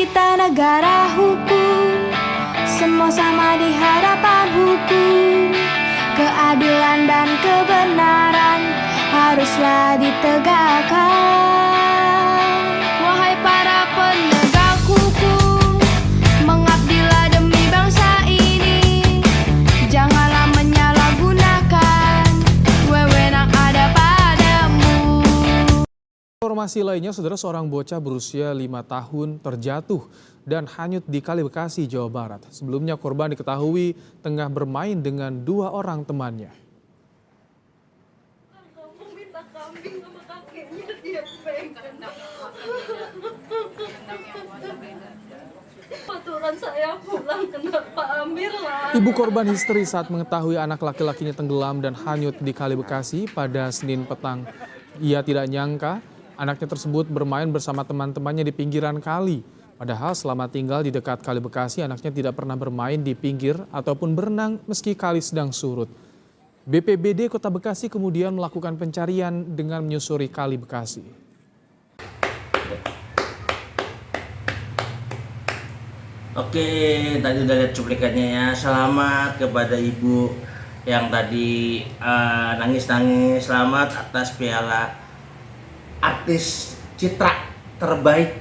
kita negara hukum, semua sama di hadapan hukum. Keadilan dan kebenaran haruslah ditegakkan. Wahai para penegak hukum, mengabdilah demi bangsa ini. Janganlah menyalahgunakan wewenang ada padamu. Informasi lainnya, saudara, seorang bocah berusia 5 tahun terjatuh dan hanyut di Kali Bekasi, Jawa Barat. Sebelumnya korban diketahui tengah bermain dengan 2 orang temannya. Kamu minta kambing sama kakeknya, dia pegang. Aturan saya pulang, kenapa Amir lah? Ibu korban histeris saat mengetahui anak laki-lakinya tenggelam dan hanyut di Kali Bekasi pada Senin petang. Ia tidak nyangka anaknya tersebut bermain bersama teman-temannya di pinggiran kali. Padahal selama tinggal di dekat Kali Bekasi, anaknya tidak pernah bermain di pinggir ataupun berenang meski kali sedang surut. BPBD Kota Bekasi kemudian melakukan pencarian dengan menyusuri Kali Bekasi. Oke, tadi udah lihat cuplikannya ya. Selamat kepada ibu yang tadi nangis-nangis. Selamat atas piala artis citra terbaik,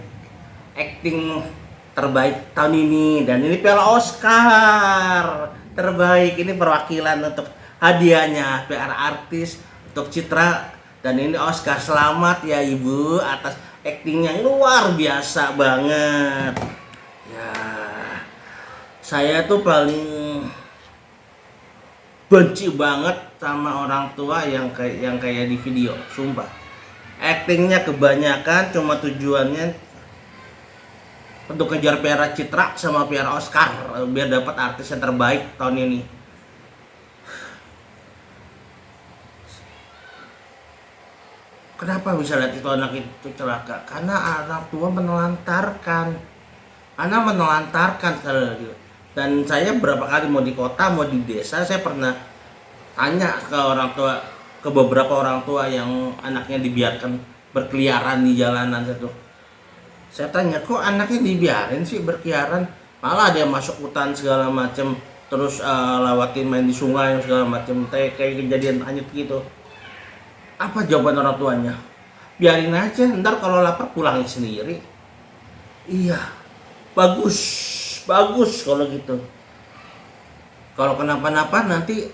acting terbaik tahun ini. Dan ini piala Oscar terbaik. Ini perwakilan untuk hadiahnya piala artis untuk citra. Dan ini Oscar. Selamat ya ibu atas acting yang luar biasa banget. Ya, saya tuh paling benci banget sama orang tua yang kayak di video, sumpah. Actingnya kebanyakan cuma tujuannya untuk kejar piala citra sama piala Oscar biar dapat artis yang terbaik tahun ini. Kenapa bisa lihat itu anak itu celaka? Karena anak tua menelantarkan. Anak menelantarkan sekali lagi. Dan saya berapa kali mau di kota mau di desa, saya pernah tanya ke orang tua, ke beberapa orang tua yang anaknya dibiarkan berkeliaran di jalanan itu. Saya tanya, kok anaknya dibiarin sih berkeliaran? Malah ada yang masuk hutan segala macam, terus lewatin main di sungai segala macam, kayak kejadian hanyut gitu. Apa jawaban orang tuanya? Biarin aja, ntar kalau lapar pulangin sendiri. Iya, bagus kalau gitu. Kalau kenapa-napa nanti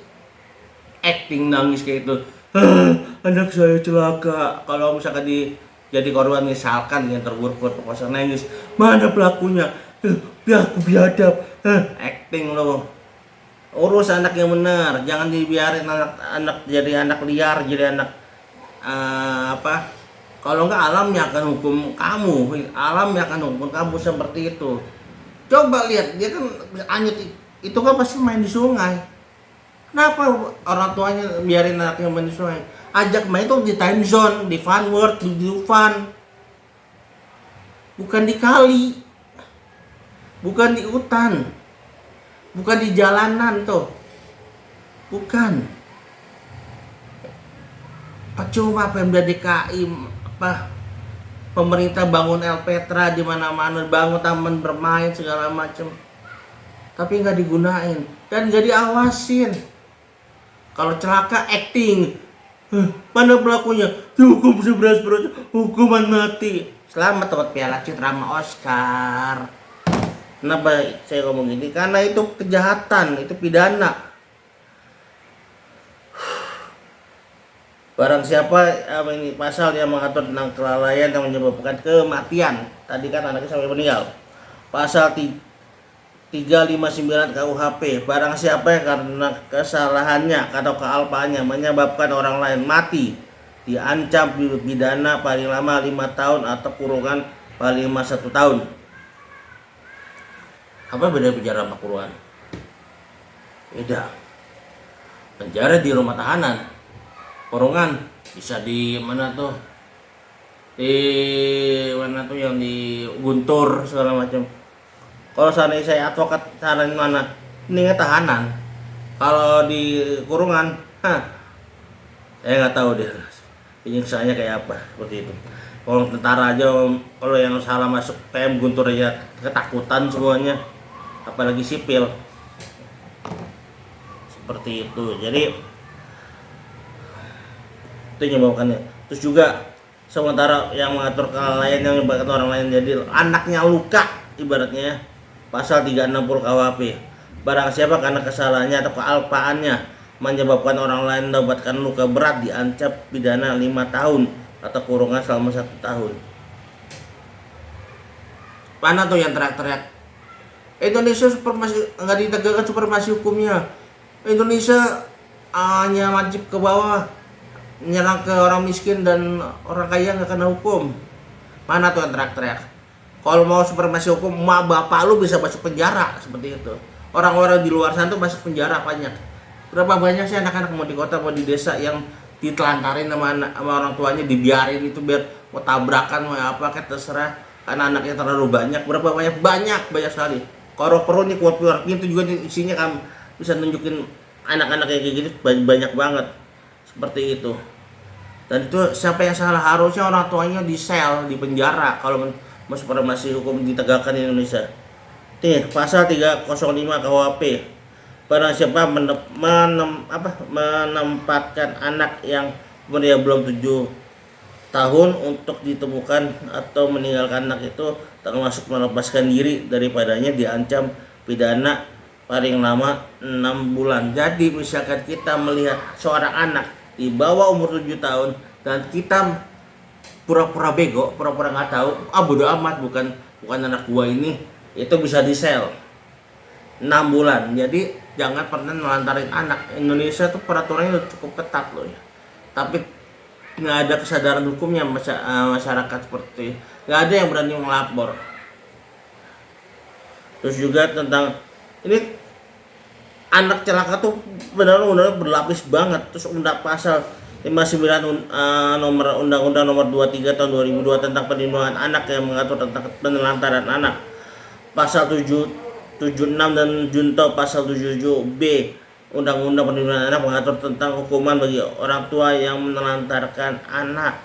acting nangis kayak itu, anak saya celaka. Kalau misalkan jadi korban, misalkan yang terburuk perkosaan, nangis, mana pelakunya? Aku biadab. Acting lo. Urus anak yang benar, jangan dibiarin anak jadi anak liar, jadi anak kalau enggak alamnya akan hukum kamu. Alamnya akan hukum kamu seperti itu. Coba lihat, dia kan hanyut itu kan pasti main di sungai. Kenapa orang tuanya biarin anaknya main di sungai? Ajak main tuh di time zone, di Fun World, di Dufan. Bukan di kali. Bukan di hutan. Bukan di jalanan tuh. Bukan. Percuma Pemda DKI pemerintah bangun El Petra di mana-mana, bangun taman bermain segala macam. Tapi nggak digunain dan nggak diawasin. Kalau celaka acting, mana pelakunya? Dihukum seberat-beratnya, hukuman mati. Selamat dapat piala citra sama Oscar. Kenapa saya ngomong gini? Karena itu kejahatan, itu pidana. Barang siapa ini pasal yang mengatur tentang kelalaian yang menyebabkan kematian. Tadi kan anaknya sampai meninggal. Pasal 359 KUHP. Barang siapa yang karena kesalahannya atau kealpaannya menyebabkan orang lain mati, diancam pidana paling lama 5 tahun atau kurungan paling lama 1 tahun. Apa beda penjara sama kurungan? Beda. Penjara di rumah tahanan. Kurungan bisa di mana tuh? Di mana tuh yang di Guntur segala macam. Kalau seandainya saya advokat, saranin mana? Mendingan tahanan. Kalau di kurungan, saya nggak tahu deh penyiksaannya kayak apa seperti itu. Kalau tentara aja, kalau yang salah masuk PM Guntur aja ketakutan semuanya, apalagi sipil. Seperti itu. Jadi itu menyebabkannya. Terus juga sementara yang mengatur kelalaian yang menyebabkan orang lain jadi anaknya luka, ibaratnya pasal 360 KUHP. Barang siapa karena kesalahannya atau kealpaannya menyebabkan orang lain mendapatkan luka berat diancam pidana 5 tahun atau kurungan selama 1 tahun. Mana tuh yang teriak-teriak? Indonesia nggak ditegakkan supremasi hukumnya. Indonesia hanya wajib ke bawah, menyerang ke orang miskin dan orang kaya nggak kena hukum. Mana tuh yang teriak-teriak? Kalau mau supremasi hukum, mak bapak lu bisa masuk penjara seperti itu. Orang-orang di luar sana tuh masuk penjara banyak. Berapa banyak sih anak-anak mau di kota mau di desa yang ditelantarin sama orang tuanya, dibiarin itu biar mau tabrakan mau apa kayak terserah karena anaknya terlalu banyak. Berapa banyak sekali. Kalau perlu nih keluar pintu juga isinya kan bisa nunjukin anak-anak kayak gitu banyak banget seperti itu. Dan itu siapa yang salah? Harusnya orang tuanya di sel, di penjara kalau supremasi hukum ditegakkan di Indonesia. Nih pasal 305 KUHP. Barang siapa menempatkan anak yang umurnya belum 7 tahun untuk ditemukan atau meninggalkan anak itu termasuk melepaskan diri daripadanya diancam pidana paling lama 6 bulan. Jadi misalkan kita melihat seorang anak di bawah umur 7 tahun dan kita pura-pura bego, pura-pura nggak tahu, bodo amat, bukan anak gua ini, itu bisa di sel 6 bulan. Jadi jangan pernah melantarin anak. Indonesia tuh peraturannya cukup ketat loh ya. Tapi nggak ada kesadaran hukumnya masyarakat seperti nggak ada yang berani melapor. Terus juga tentang ini anak celaka tuh benar-benar berlapis banget. Terus pasal 59 nomor Undang-Undang nomor 23 tahun 2002 tentang perlindungan anak yang mengatur tentang penelantaran anak. Pasal 76 dan junto pasal 77B Undang-Undang Perlindungan Anak mengatur tentang hukuman bagi orang tua yang menelantarkan anak.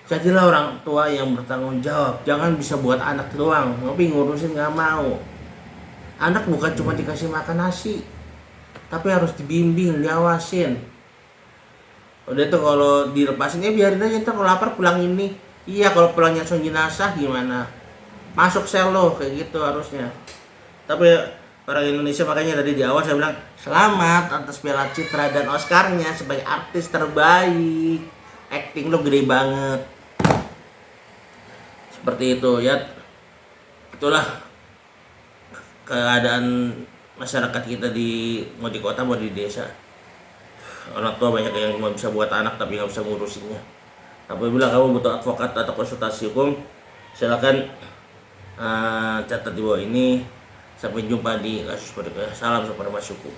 Jadilah orang tua yang bertanggung jawab. Jangan bisa buat anak doang, tapi ngurusin nggak mau. Anak bukan cuma dikasih makan nasi, tapi harus dibimbing, diawasin. Udah tuh kalau dilepasin ya biarin aja, ntar kalau lapar pulang ini. Iya, kalau pulangnya langsung jenazah gimana? Masuk sel loh, kayak gitu harusnya. Tapi orang Indonesia makanya tadi di awal saya bilang selamat atas Piala Citra dan Oscarnya sebagai artis terbaik. Acting lo gede banget. Seperti itu ya. Itulah keadaan masyarakat kita mau di kota mau di desa. Orang tua banyak yang mau bisa buat anak tapi nggak bisa ngurusinnya. Apabila kamu butuh advokat atau konsultasi hukum, silakan catat di bawah ini. Sampai jumpa di kasus berikutnya. Salam supremasi hukum.